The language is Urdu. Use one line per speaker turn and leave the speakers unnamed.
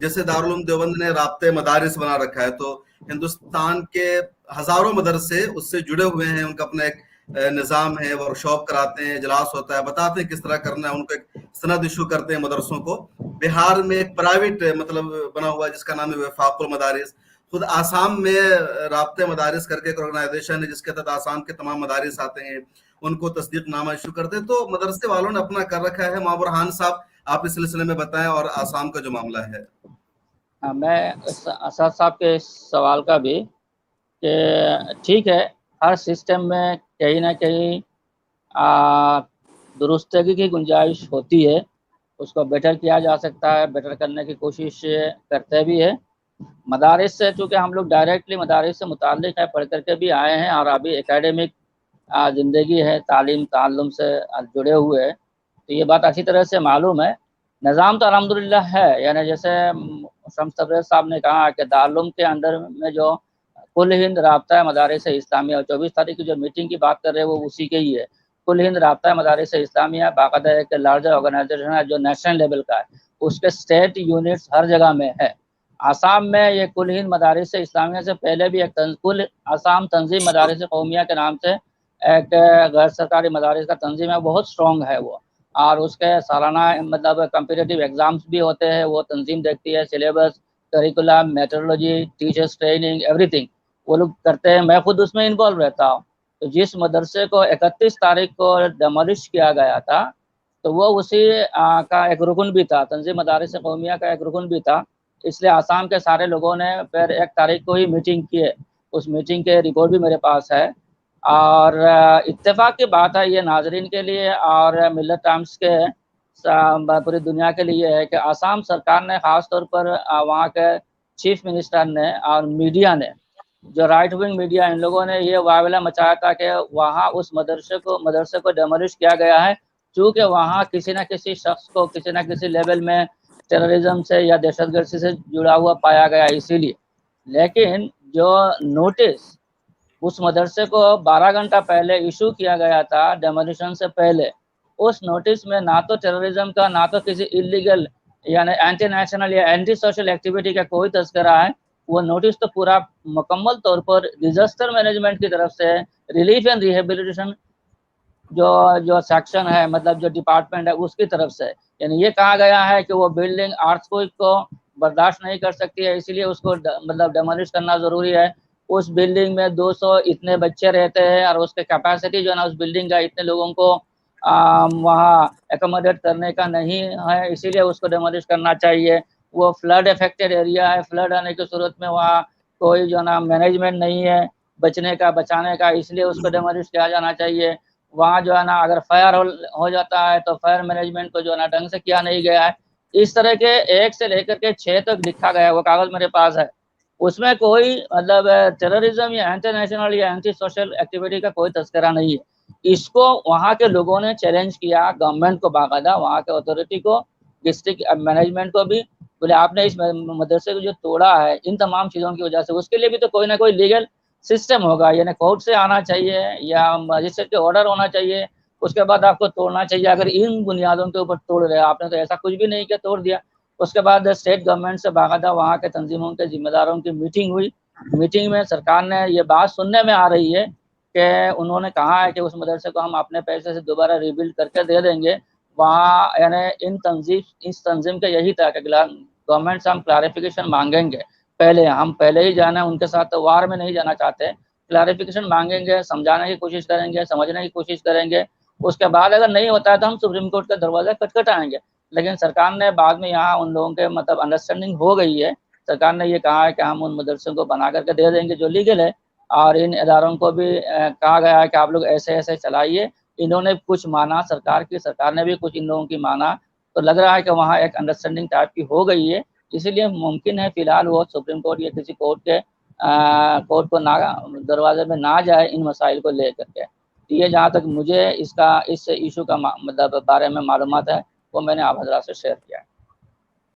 جیسے دارالعلوم دیوبند نے رابطے مدارس بنا رکھا ہے، تو ہندوستان کے ہزاروں مدرسے اس سے جڑے ہوئے ہیں، ان کا اپنا ایک نظام ہے، ورکشاپ کراتے ہیں، اجلاس ہوتا ہے، بتاتے ہیں کس طرح کرنا ہے، ان کو ایک سند ایشو کرتے ہیں مدرسوں کو. بہار میں ایک پرائیویٹ مطلب بنا ہوا ہے جس کا نام ہے وفاق المدارس. خود آسام میں رابطے مدارس کر کے ایک آرگنائزیشن ہے جس کے تحت آسام کے تمام مدارس آتے ہیں، ان کو تصدیق نامہ ایشو کرتے ہیں. تو مدرسے والوں نے اپنا کر رکھا ہے. ماں برہان صاحب آپ اس سلسلے میں بتائیں اور آسام کا جو معاملہ ہے.
میں اسد صاحب کے اس سوال کا بھی کہ ٹھیک ہے، ہر سسٹم میں کہیں نہ کہیں درستگی کی گنجائش ہوتی ہے، اس کو بیٹر کیا جا سکتا ہے، بیٹر کرنے کی کوشش کرتے بھی ہے. مدارس سے چونکہ ہم لوگ ڈائریکٹلی مدارس سے متعلق ہے، پڑھ کر کے بھی آئے ہیں، اور ابھی اکیڈمک زندگی ہے، تعلیم تعلم سے جڑے ہوئے ہیں، تو یہ بات اچھی طرح سے معلوم ہے. نظام تو الحمدللہ ہے، یعنی جیسے شمس تبریز صاحب نے کہا کہ دارالعلوم کے اندر میں جو کل ہند رابطہ مدارس اسلامیہ، اور 24 تاریخ کی جو میٹنگ کی بات کر رہے ہیں وہ اسی کے ہی ہے. کل ہند رابطہ مدارس اسلامیہ باقاعدہ ایک لارجر آرگنائزیشن ہے جو نیشنل لیول کا ہے، اس کے اسٹیٹ یونٹس ہر جگہ میں ہے. آسام میں یہ کل ہند مدارس اسلامیہ سے پہلے بھی ایک کل آسام تنظیم مدارس قومیہ کے نام سے ایک غیر سرکاری مدارس کا تنظیم ہے، بہت اسٹرانگ ہے وہ، اور اس کے سالانہ مطلب کمپیٹیٹیو ایگزامس بھی ہوتے ہیں، وہ تنظیم دیکھتی ہے، syllabus, curriculum, meteorology, teachers training, every thing وہ لوگ کرتے ہیں. میں خود اس میں انوالو رہتا ہوں. تو جس مدرسے کو 31 تاریخ کو ڈیمولش کیا گیا تھا تو وہ اسی کا ایک رکن بھی تھا، تنظیم مدارس قومیہ کا ایک رکن بھی تھا. اس لیے آسام کے سارے لوگوں نے پھر 1 تاریخ کو ہی میٹنگ کیے، اس میٹنگ کے رپورٹ بھی میرے پاس ہے. اور اتفاق کی بات ہے یہ ناظرین کے لیے اور ملت ٹائمز کے پوری دنیا کے لیے ہے کہ آسام سرکار نے خاص طور پر وہاں کے چیف منسٹر نے اور میڈیا نے، جو رائٹ ونگ میڈیا، ان لوگوں نے یہ واولہ مچایا تھا کہ وہاں اس مدرسے کو ڈیمولش کیا گیا ہے چونکہ وہاں کسی نہ کسی شخص کو کسی نہ کسی لیول میں ٹیررزم سے یا دہشت گردی سے جڑا ہوا پایا گیا اسی لیے. لیکن جو نوٹس اس مدرسے کو 12 گھنٹہ پہلے ایشو کیا گیا تھا ڈیمولیشن سے پہلے، اس نوٹس میں نہ تو ٹیررزم کا نہ تو کسی انلیگل یعنی اینٹی نیشنل یا اینٹی سوشل ایکٹیویٹی کا کوئی تذکرہ ہے. وہ نوٹس تو پورا مکمل طور پر ڈیزاسٹر مینجمنٹ کی طرف سے ریلیف اینڈ ریہیبلیٹیشن جو سیکشن ہے، مطلب جو ڈپارٹمنٹ ہے اس کی طرف سے، یعنی یہ کہا گیا ہے کہ وہ بلڈنگ ارتھکوئک کو برداشت نہیں کر سکتی ہے، اسی لیے اس کو مطلب ڈیمولش کرنا ضروری ہے. اس بلڈنگ میں 200 اتنے بچے رہتے ہیں اور اس کے کیپیسٹی جو ہے نا اس بلڈنگ کا اتنے لوگوں کو وہاں ایکوموڈیٹ کرنے کا نہیں ہے، اسی لیے اس کو ڈیمولش کرنا چاہیے. وہ فلڈ افیکٹڈ ایریا ہے، فلڈ آنے کی صورت میں وہاں کوئی جو ہے نا مینجمنٹ نہیں ہے بچانے کا، اس لیے اس کو ڈیمولش کیا جانا چاہیے. وہاں جو ہے نا اگر فائر ہو جاتا ہے تو فائر مینجمنٹ کو جو ہے نا ڈھنگ سے کیا نہیں گیا ہے. اس طرح کے 1 سے لے کر کے 6 تک لکھا گیا ہے، وہ کاغذ میرے پاس ہے. اس میں کوئی مطلب ٹیررزم یا اینٹی نیشنل یا اینٹی سوشل ایکٹیویٹی کا کوئی تذکرہ نہیں ہے. اس کو وہاں کے لوگوں نے چیلنج کیا گورنمنٹ کو، باقاعدہ وہاں کے اتھارٹی کو، ڈسٹرکٹ مینجمنٹ کو بھی، بولے آپ نے اس مدرسے کو جو توڑا ہے ان تمام چیزوں کی وجہ سے، اس کے لیے بھی تو کوئی نہ کوئی لیگل سسٹم ہوگا، یعنی کورٹ سے آنا چاہیے یا مجسٹریٹ کے آرڈر ہونا چاہیے، اس کے بعد آپ کو توڑنا چاہیے. اگر ان بنیادوں کے اوپر توڑ رہے آپ نے تو ایسا کچھ بھی نہیں کیا، توڑ دیا. اس کے بعد اسٹیٹ گورنمنٹ سے باقاعدہ وہاں کے تنظیموں کے ذمہ داروں کی میٹنگ ہوئی. میٹنگ میں سرکار نے یہ بات سننے میں آ رہی ہے کہ انہوں نے کہا ہے کہ اس مدرسے کو ہم اپنے پیسے سے دوبارہ ریبلڈ کر کے دے دیں گے. وہاں یعنی اس تنظیم کا یہی تھا کہ گورنمنٹ سے ہم کلیریفیکیشن مانگیں گے، ہم پہلے ہی جانا ان کے ساتھ وار میں نہیں جانا چاہتے، کلیریفیکیشن مانگیں گے، سمجھانے کی کوشش کریں گے، سمجھنے کی کوشش کریں گے. اس کے بعد اگر نہیں ہوتا ہے تو ہم سپریم کورٹ کا دروازہ کھٹکھٹائیں گے. لیکن سرکار نے بعد میں یہاں ان لوگوں کے مطلب انڈرسٹینڈنگ ہو گئی ہے، سرکار نے یہ کہا ہے کہ ہم ان مدرسوں کو بنا کر کے دے دیں گے جو لیگل ہے، اور ان اداروں کو بھی کہا گیا ہے کہ آپ لوگ ایسے ایسے چلائیے. انہوں نے کچھ مانا سرکار نے بھی کچھ ان لوگوں کی مانا، تو لگ رہا ہے کہ وہاں ایک انڈرسٹینڈنگ ٹائپ کی ہو گئی ہے. اسی لیے ممکن ہے فی الحال وہ سپریم کورٹ یا کسی کورٹ کو دروازے میں نہ جائے ان مسائل کو لے کر کے. یہ جہاں تک مجھے اس ایشو کا مطلب بارے میں معلومات ہے وہ میں نے آپ حضرات سے شیئر کیا ہے.